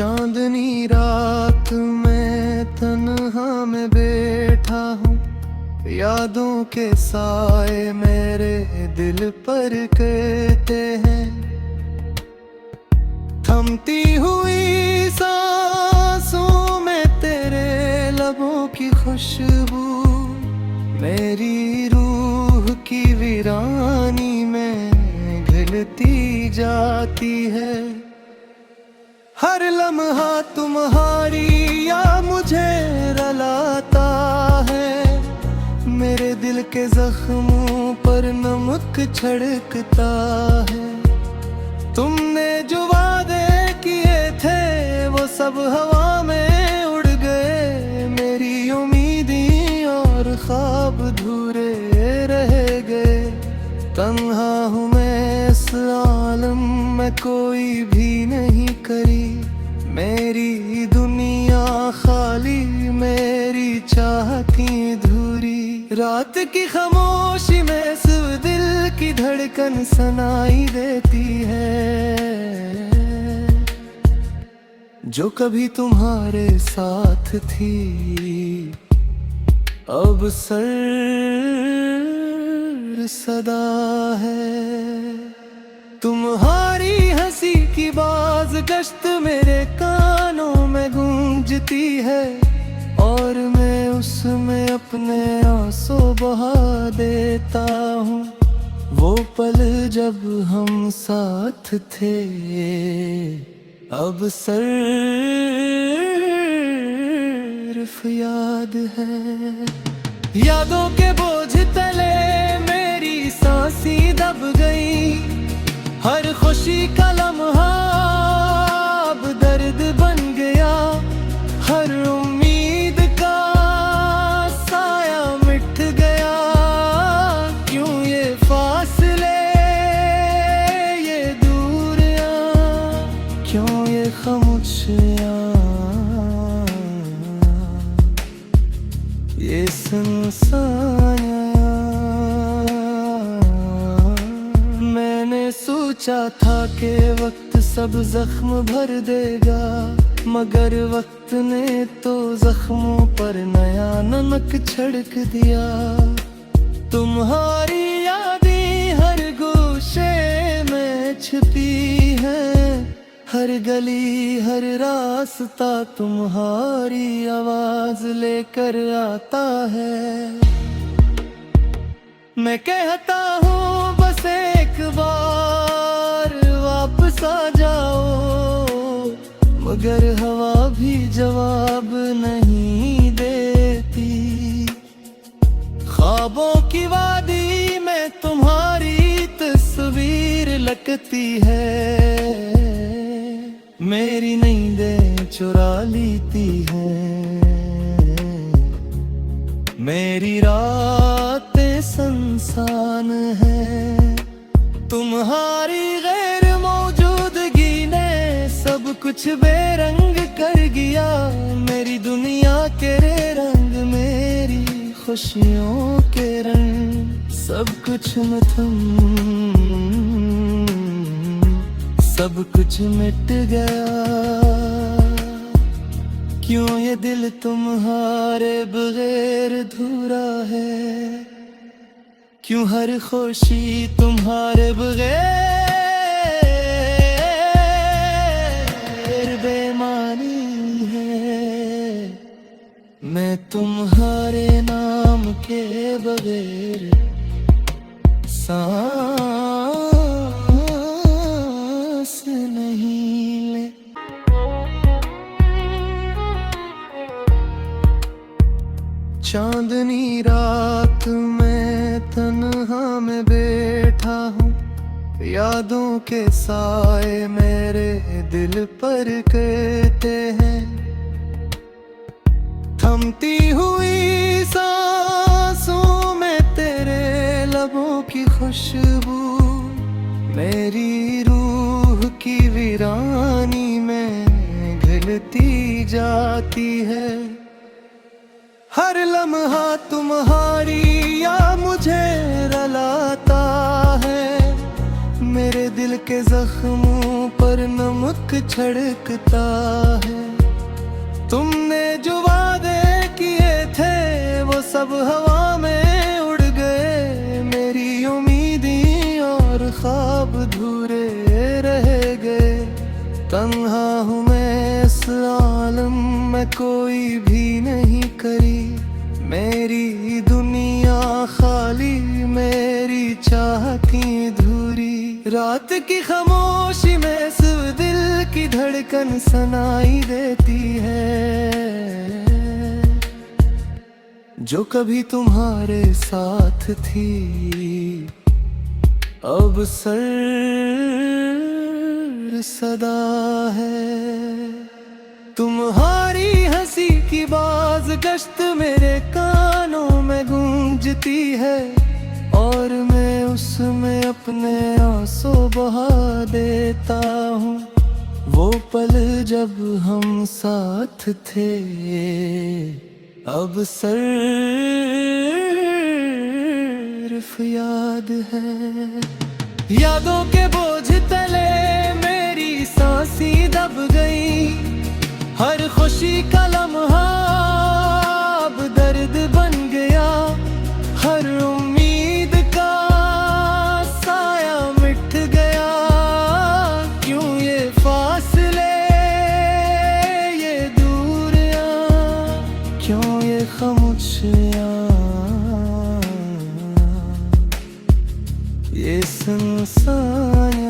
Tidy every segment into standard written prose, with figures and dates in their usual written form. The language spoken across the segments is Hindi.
चांदनी रात में तन्हा में बैठा हूँ, यादों के साए मेरे दिल पर कहते हैं। थमती हुई सांसों में तेरे लबों की खुशबू मेरी रूह की वीरानी में घिलती जाती है। हर लम्हा तुम्हारी याद मुझे रुलाता है, मेरे दिल के जख्मों पर नमक छिड़कता है। तुमने जो वादे किए थे वो सब हवा में उड़ गए, मेरी उम्मीदें और ख्वाब अधूरे रह गए। तन्हा हूँ मैं इस आलम में, कोई भी नहीं करी मेरी दुनिया खाली, मेरी चाहती अधूरी। रात की खामोशी में सिर्फ दिल की धड़कन सुनाई देती है, जो कभी तुम्हारे साथ थी अब सर सदा है। तुम्हारी हंसी की बाज गश्त मेरे कानों में गूंजती है, और मैं उसमें अपने आंसू बहा देता हूँ। वो पल जब हम साथ थे अब सिर्फ याद है। यादों के बोझ तले मेरी सांसें दब गई, हर खुशी का लम्हा अब दर्द बन गया। हर उम्मीद का साया मिट गया, क्यों ये फासले ये दूरियां, क्यों ये खामोशियां ये सुनसानियां। मैंने सोचा था कि वक्त सब जख्म भर देगा, मगर वक्त ने तो जख्मों पर नया नमक छिड़क दिया। तुम्हारी यादें हर गोशे में छिपी है, हर गली हर रास्ता तुम्हारी आवाज लेकर आता है। मैं कहता हूँ बस एक बार वापस आ जाओ, मगर हवा भी जवाब नहीं देती। ख्वाबों की वादी में तुम्हारी तस्वीर लटकती है, मेरी नींदें चुरा लेती हैं, मेरी रातें सुनसान है। तुम्हारी गैर मौजूदगी ने सब कुछ बेरंग कर गया, मेरी दुनिया के रंग मेरी खुशियों के रंग सब कुछ में तुम, सब कुछ मिट गया। क्यों ये दिल तुम्हारे बगैर अधूरा है, क्यों हर खुशी तुम्हारे बगैर बेमानी है। मैं तुम्हारे नाम के बगैर सांस नहीं ले। चांदनी रात में तन्हा में बैठा हूँ, यादों के साए मेरे दिल पर कहते हैं। थमती हुई सांसों में तेरे लबों की खुशबू मेरी रूह की वीरानी में घिलती जाती है। हर लम्हा तुम्हारी याद मुझे रुलाता है, मेरे दिल के जख्मों पर पर नमक छिड़कता है। तुमने जो वादे किए थे वो सब हवा में उड़ गए। मेरी उम्मीदें और ख्वाब अधूरे रह गए। तन्हा हूँ मैं इस आलम में, कोई भी नहीं करी मेरी दुनिया खाली, मेरी चाहती धूरी। रात की खामोशी में सिर्फ दिल की धड़कन सुनाई देती है, जो कभी तुम्हारे साथ थी अब सर सदा है। तुम्हारी हंसी की बाज गश्त मेरे कानों में गूंजती है, और मैं उसमें अपने आंसू बहा देता हूँ। वो पल जब हम साथ थे अब सिर्फ याद है। यादों के बोझ तले मेरी सांसें दब गई। हर खुशी का लम्हा अब दर्द बन गया। हर उम्मीद का साया मिट गया। क्यों ये फासले, ये दूरियां, क्यों ये खामोशियां, ये सुनसानियां।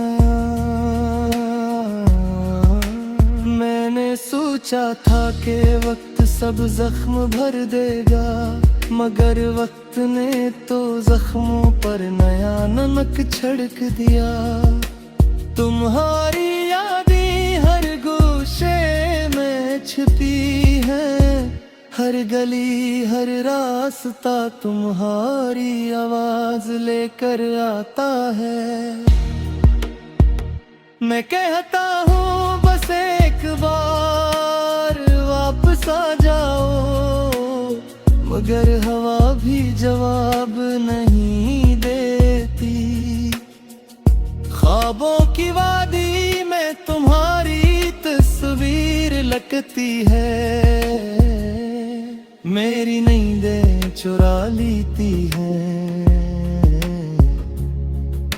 मैंने सोचा था कि वक्त सब जख्म भर देगा, मगर वक्त ने तो जख्मों पर नया नमक छिड़क दिया। तुम्हारी यादें हर गोशे में छिपी है। हर गली हर रास्ता तुम्हारी आवाज लेकर आता है। मैं कहता हूँ बस एक बार वापस आ जाओ, मगर हवा भी जवाब नहीं देती। ख्वाबों की वादी में तुम्हारी तस्वीर लटकती है। मेरी नींदें चुरा लेती हैं,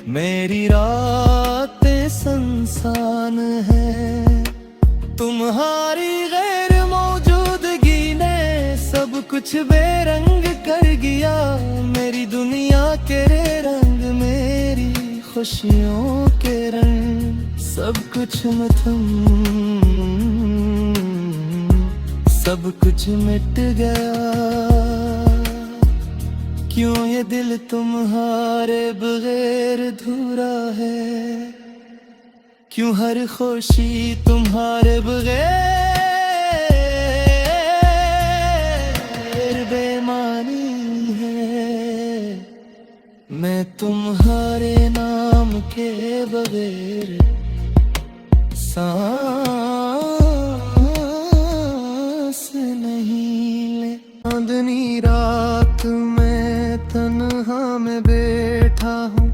मेरी रातें सुनसान है। तुम्हारी गैर मौजूदगी ने सब कुछ बेरंग कर गया। मेरी दुनिया के रंग, मेरी खुशियों के रंग, सब कुछ सब कुछ मिट गया। क्यों ये दिल तुम्हारे बगैर अधूरा है। क्यों हर खुशी तुम्हारे बगैर बेमानी है। मैं तुम्हारे नाम के बगैर चांदनी रात में तन्हा में बैठा हूँ।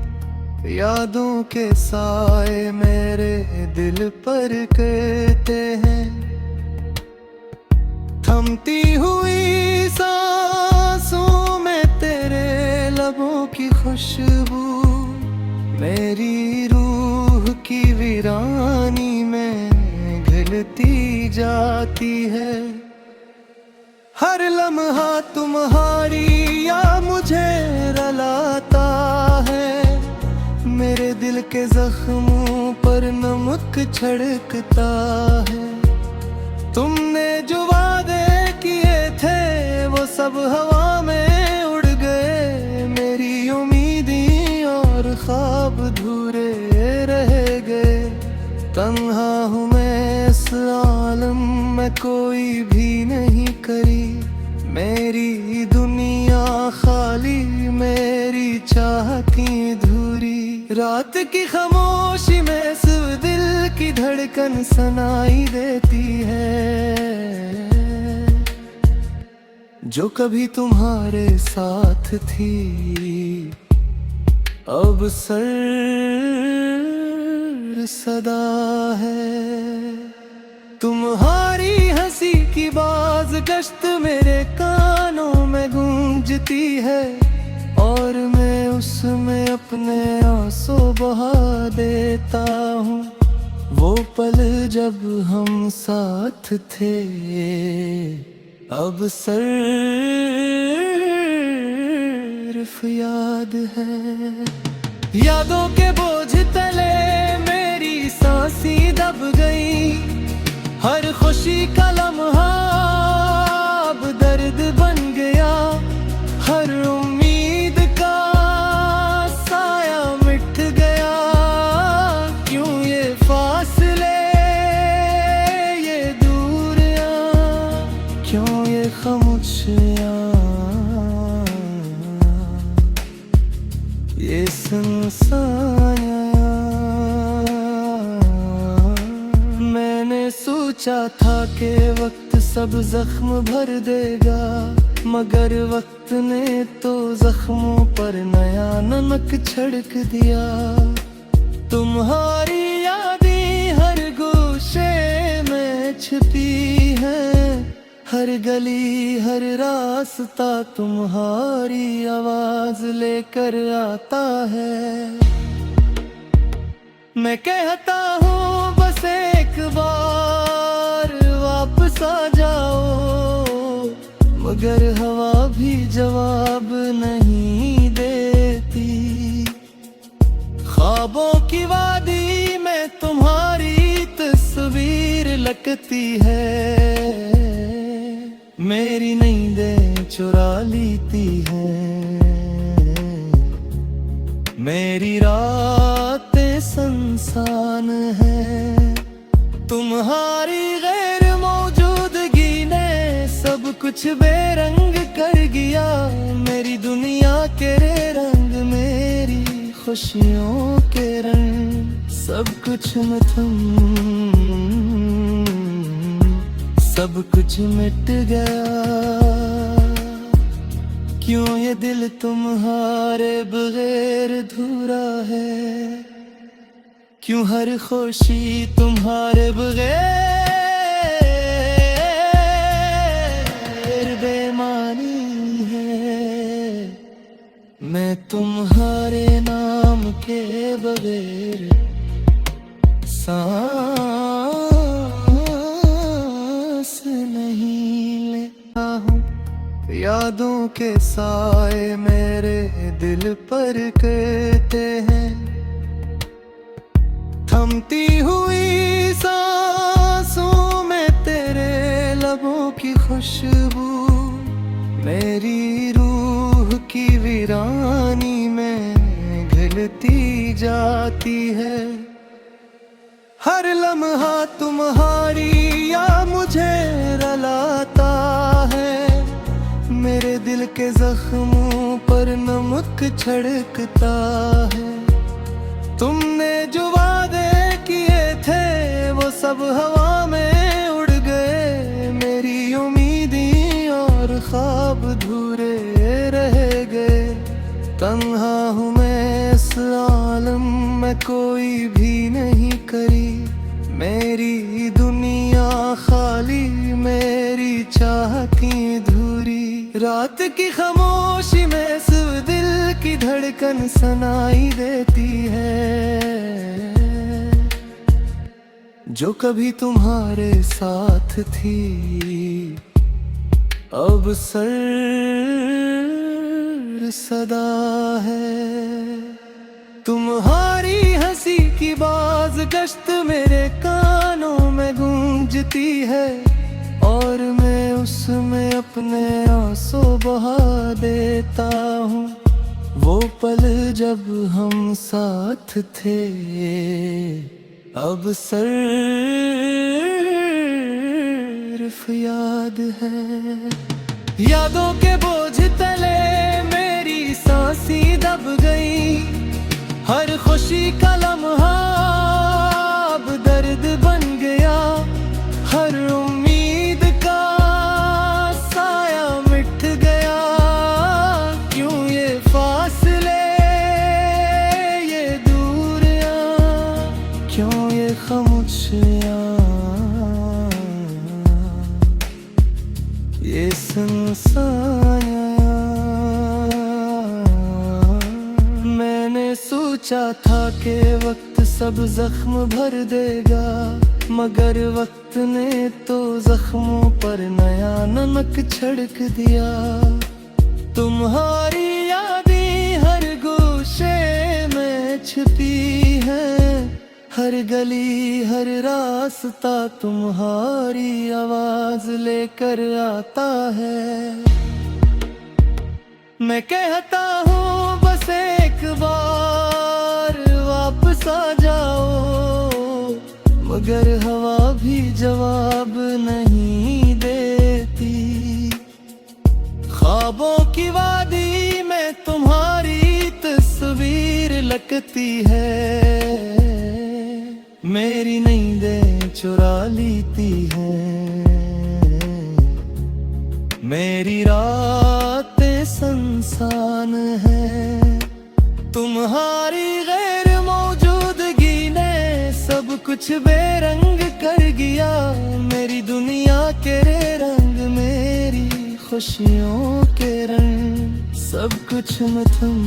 यादों के साए मेरे दिल पर कहते हैं। थमती हुई सांसों में तेरे लबों की खुशबू, मेरी रूह की वीरानी में घुलती जाती है। हर लम्हा तुम्हारी या मुझे रुलाता है। मेरे दिल के जख्मों पर नमक छिड़कता है। तुमने जो वादे किए थे वो सब हवा में उड़ गए। मेरी उम्मीदें और ख्वाब अधूरे रह गए। तन्हा हूँ मैं इस आलम में, कोई भी नहीं करी मेरी दुनिया खाली, मेरी चाहती धूरी। रात की खामोशी में सिर्फ दिल की धड़कन सुनाई देती है, जो कभी तुम्हारे साथ थी अब सर सदा है। तुम्हारी हंसी की बाज गश्त मेरे कानों में गूंजती है, और मैं उसमें अपने आंसू बहा देता हूँ। वो पल जब हम साथ थे अब सिर्फ याद है। यादों के बोझ तले मेरी सांसें दब गई, हर खुशी का लम्हा अब दर्द बन गया, हर उम्मीद का साया मिट गया। क्यों ये फासले, ये दूरियां, क्यों ये खामोशियां, ये सुनसानियां। मैंने सोचा था कि वक्त सब जख्म भर देगा, मगर वक्त ने तो जख्मों पर नया नमक छिड़क दिया। तुम्हारी यादें हर गोशे में छिपी हैं, हर गली हर रास्ता तुम्हारी आवाज लेकर आता है। मैं कहता हूँ बस एक बार वापस आ जाओ, मगर हवा भी जवाब नहीं देती। ख्वाबों की वादी में तुम्हारी तस्वीर लगती है, मेरी नींदें चुरा लेती हैं, मेरी रातें सुनसान है। तुम्हारी गैर मौजूदगी ने सब कुछ बेरंग कर गया, मेरी दुनिया के रंग, मेरी खुशियों के रंग, सब कुछ में तुम, सब कुछ मिट गया। क्यों ये दिल तुम्हारे बगैर अधूरा है, क्यों हर खुशी तुम्हारे बगैर बेमानी है। मैं तुम्हारे नाम के बगैर सांस नहीं लेता हूँ। यादों के साए मेरे दिल पर कहते हैं, थमती हुई सांसों में तेरे लबों की खुशबू, मेरी रूह की वीरानी में घुलती जाती है। हर लम्हा तुम्हारी या मुझे रुलाता है, मेरे दिल के जख्मों पर नमक छिड़कता है। तुमने जो वादे किए थे वो सब हवा में उड़ गए, मेरी उम्मीदें और ख्वाब अधूरे रह गए। तन्हा हूँ मैं इस आलम में, कोई भी नहीं करी मेरी दुनिया खाली, मेरी चाहती धूरी। रात की खामोशी में सिर्फ दिल की धड़कन सुनाई देती है, जो कभी तुम्हारे साथ थी अब सिर्फ सदा है। तुम्हारी हंसी की बाज गश्त मेरे कानों में गूंजती है, और मैं उसमें अपने आंसू बहा देता हूँ। वो पल जब हम साथ थे अब सिर्फ याद है। यादों के बोझ तले मेरी सांसें दब गई, हर खुशी का लम्हा अब दर्द बन गया, हर उम्मीद का साया मिट गया। क्यों ये फासले, ये दूरियां, क्यों ये खामोशियाँ, ये सुनसानियाँ। मैंने सोचा था कि वक्त सब जख्म भर देगा, मगर वक्त ने तो जख्मों पर नया नमक छिड़क दिया। तुम्हारी यादें हर गोशे में छिपी है, हर गली हर रास्ता तुम्हारी आवाज लेकर आता है। मैं कहता हूँ बस एक बार वापस आ जाओ, मगर हवा भी जवाब नहीं देती। ख्वाबों की वादी में तुम्हारी तस्वीर लगती है, मेरी नींदें चुरा लेती हैं, मेरी रातें सुनसान है। तुम्हारी गैर मौजूदगी ने सब कुछ बेरंग कर गया, मेरी दुनिया के रंग, मेरी खुशियों के रंग, सब कुछ में तुम,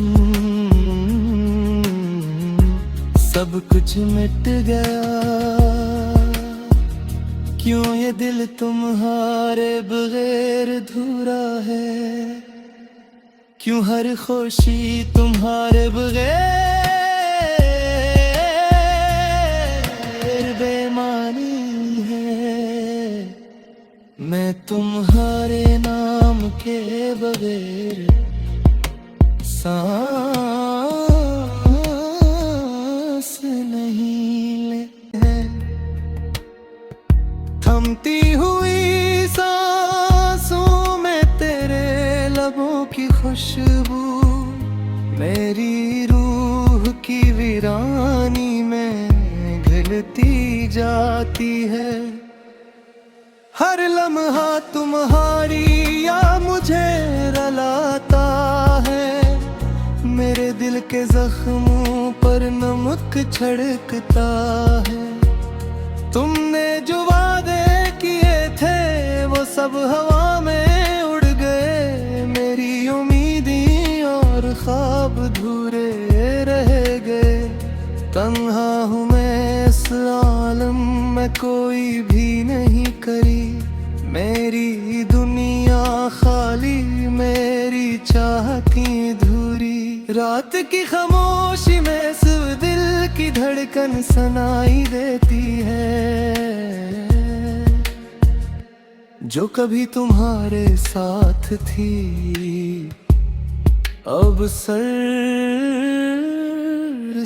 सब कुछ मिट गया। क्यों ये दिल तुम्हारे बगैर अधूरा है, क्यों हर खुशी तुम्हारे बगैर बेमानी है। मैं तुम्हारे नाम के बगैर सांस नहीं ले। थमती हुई सांसों में तेरे लबों की खुशबू, मेरी रूह की वीरानी में घुलती जाती है। हर लम्हा तुम्हारी या मुझे रुलाता है, मेरे दिल के जख्मों पर नमक छिड़कता है। तुमने जो वादे किए थे वो सब हवा में उड़ गए, मेरी उम्मीदें और ख्वाब अधूरे रह गए। तन्हा हूँ मैं इस आलम में, कोई भी नहीं करी मेरी दुनिया खाली, मेरी चाहती धूरी। रात की खामोशी में सिर्फ दिल की धड़कन सुनाई देती है, जो कभी तुम्हारे साथ थी अब सर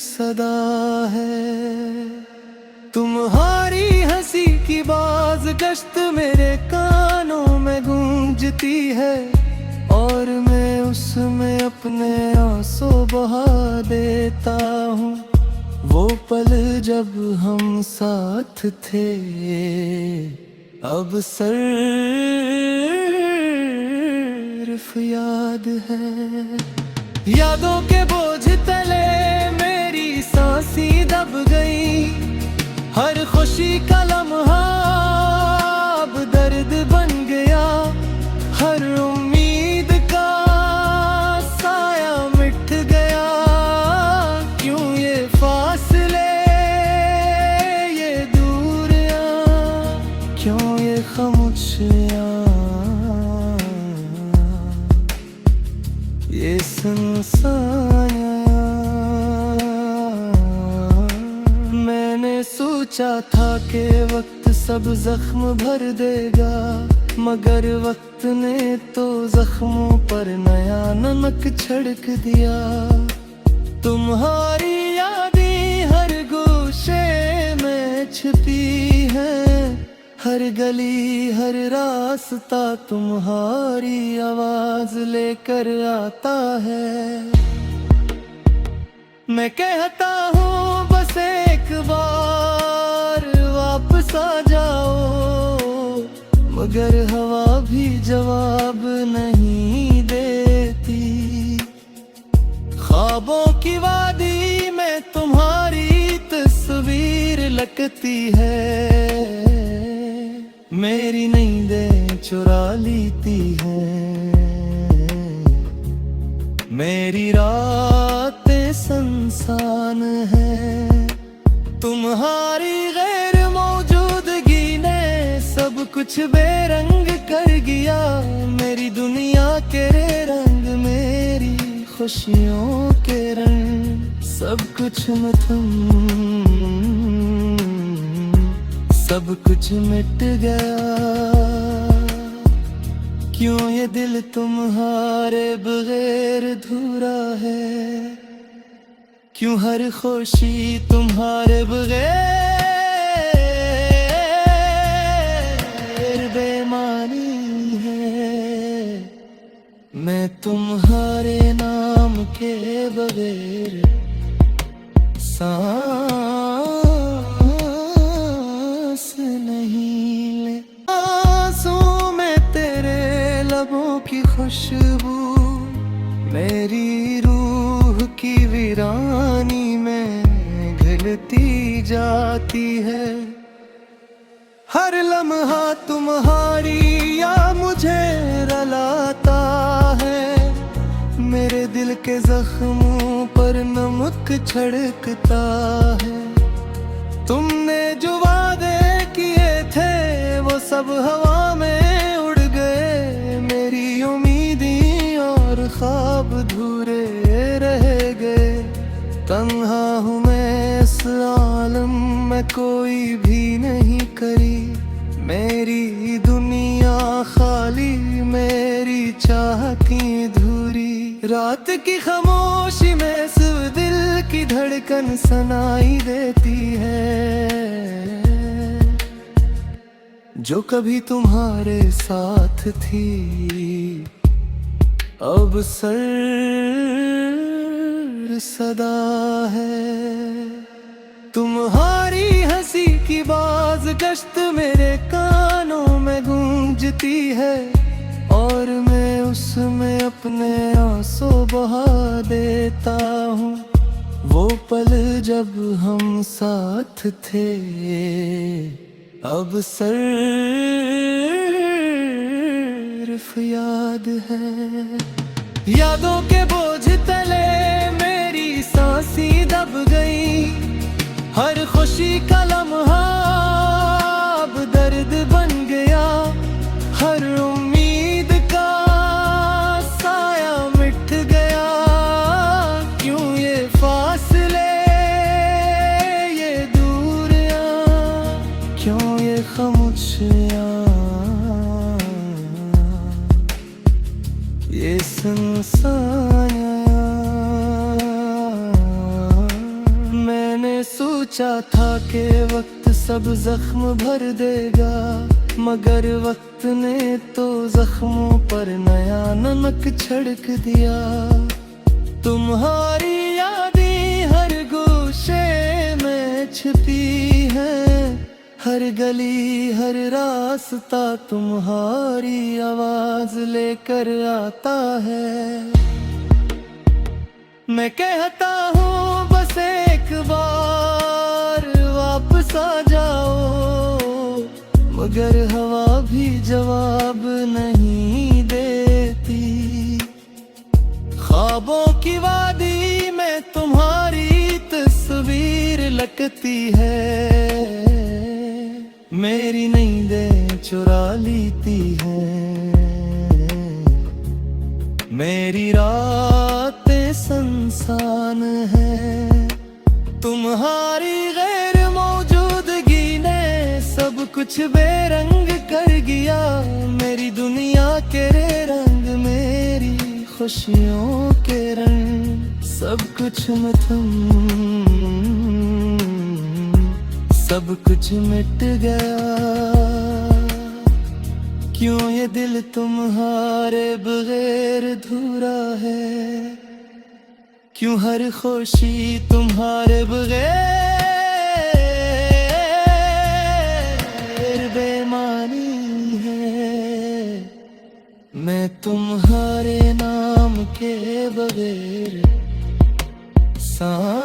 सदा है। तुम्हारी हंसी की बाज गश्त मेरे कानों में गूंजती है, और मैं उसमें अपने आंसू बहा देता हूँ। वो पल जब हम साथ थे अब सिर्फ याद है। यादों के बोझ तले मेरी सांसें दब गई, हर खुशी का लम्हा अब दर्द बन गया। हर उम्मीद का साया मिट गया, क्यों ये फासले ये दूरियां, क्यों ये खामोशियाँ, ये सुनसानियाँ। मैंने सोचा था कि वक्त सब जख्म भर देगा, मगर वक्त ने तो जख्मों पर नया नमक छिड़क दिया। तुम्हारी यादें हर गोशे में छिपी है, हर गली हर रास्ता तुम्हारी आवाज लेकर आता है। मैं कहता हूँ बस एक बार वापस आ जाओ, मगर हवा भी जवाब नहीं देती। ख्वाबों की वादी में तुम्हारी तस्वीर लगती है। मेरी नींदें चुरा लेती हैं, मेरी रातें सुनसान है। तुम्हारी गैर मौजूदगी ने सब कुछ बेरंग कर गया। मेरी दुनिया के रंग, मेरी खुशियों के रंग, सब कुछ सब कुछ मिट गया। क्यों ये दिल तुम्हारे बगैर अधूरा है? क्यों हर खुशी तुम्हारे बगैर बेमानी है? मैं तुम्हारे नाम के बगैर सांस नहीं ले। आंसू में तेरे लबों की खुशबू मेरी रूह की वीरानी में घुलती जाती है। हर लम्हा तुम्हारी या मुझे रुलाता है। मेरे दिल के जख्मों पर नमक छिड़कता है। तुमने जो वादे किए थे वो सब हवा में उड़ गए। मेरी उम्मीदें और ख्वाब अधूरे रह गए। तन्हा हूँ मैं इस आलम में, कोई भी नहीं करी। मेरी दुनिया खाली, मेरी चाहती अधूरी। रात की खामोशी में सिर्फ दिल की धड़कन सुनाई देती है, जो कभी तुम्हारे साथ थी अब सर सदा है। तुम्हारी हंसी की बाज गश्त मेरे कानों में गूंजती है, और मैं उसमें अपने आंसू बहा देता हूँ। वो पल जब हम साथ थे अब सिर्फ याद है। यादों के बोझ तले मेरी सांसें दब गई। हर खुशी का लम्हा अब दर्द बन गया। हर उम्मीद का साया मिट गया। क्यों ये फासले, ये दूरियां, क्यों ये खामोशियां, ये सुनसानियां। मैंने सोचा था कि वक्त सब जख्म भर देगा, मगर वक्त ने तो जख्मों पर नया नमक छिड़क दिया। तुम्हारी यादें हर गोशे में छिपी हैं। हर गली हर रास्ता तुम्हारी आवाज लेकर आता है। मैं कहता हूँ बस एक बार वापस आ जाओ, मगर हवा भी जवाब नहीं देती। ख्वाबों की वादी में तुम्हारी तस्वीर लगती है। मेरी नींदें चुरा लेती हैं, मेरी रातें सुनसान है। तुम्हारी गैर मौजूदगी ने सब कुछ बेरंग कर गया। मेरी दुनिया के रंग, मेरी खुशियों के रंग, सब कुछ सब कुछ मिट गया। क्यों ये दिल तुम्हारे बगैर अधूरा है? क्यों हर खुशी तुम्हारे बगैर बेमानी है? मैं तुम्हारे नाम के बगैर सांस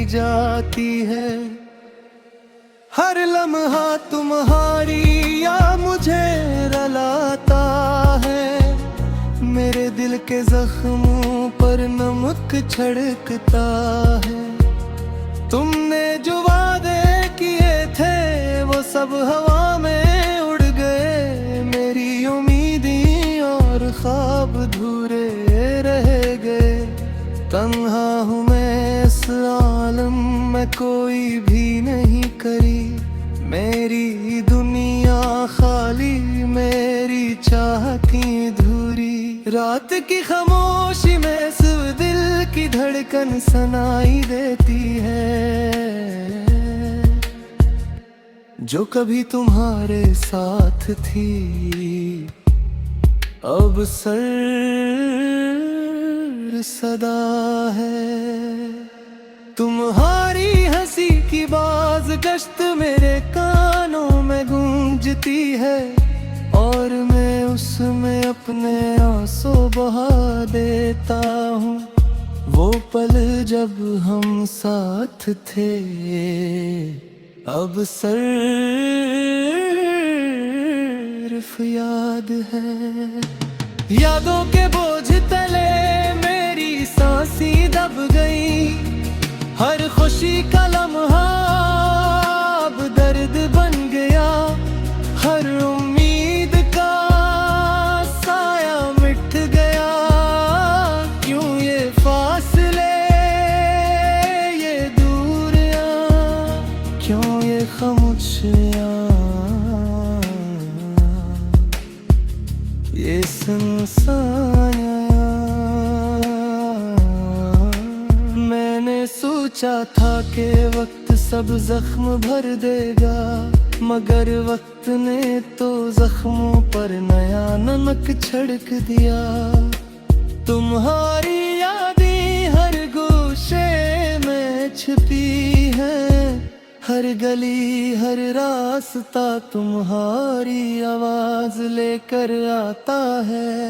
जाती है। हर लम्हा तुम्हारी या मुझे रलाता है, मेरे दिल के जख्मों पर नमक छिड़कता है। तुमने जो वादे किए थे वो सब हवा में उड़ गए, मेरी उम्मीदें और ख्वाब अधूरे रह गए। तन्हा हूँ मैं इस आलम में, कोई भी नहीं करी मेरी दुनिया खाली, मेरी चाहती धूरी। रात की खामोशी में सिर्फ दिल की धड़कन सुनाई देती है, जो कभी तुम्हारे साथ थी अब सर सदा है। तुम्हारी हंसी की बाज गश्त मेरे कानों में गूंजती है, और मैं उसमें अपने आंसू बहा देता हूँ। वो पल जब हम साथ थे अब सिर्फ याद है। यादों के बोझ तले मेरी सांसें दब गई, हर खुशी का लम्हा अब दर्द बन गया। हर उम्मीद का साया मिट गया, क्यों ये फासले ये दूरियां, क्यों ये खामोशियां ये सुनसानियां। मैंने सोचा था कि वक्त सब जख्म भर देगा, मगर वक्त ने तो जख्मों पर नया नमक छिड़क दिया। तुम्हारी यादें हर गोशे में छिपी है, हर गली हर रास्ता तुम्हारी आवाज लेकर आता है।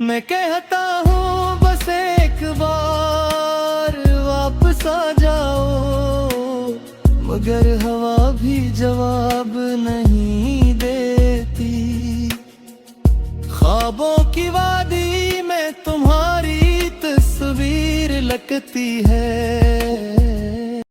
मैं कहता हूँ बस एक बार वापस आ जाओ, मगर हवा भी जवाब नहीं देती। ख्वाबों की वादी में तुम्हारी तस्वीर लगती है,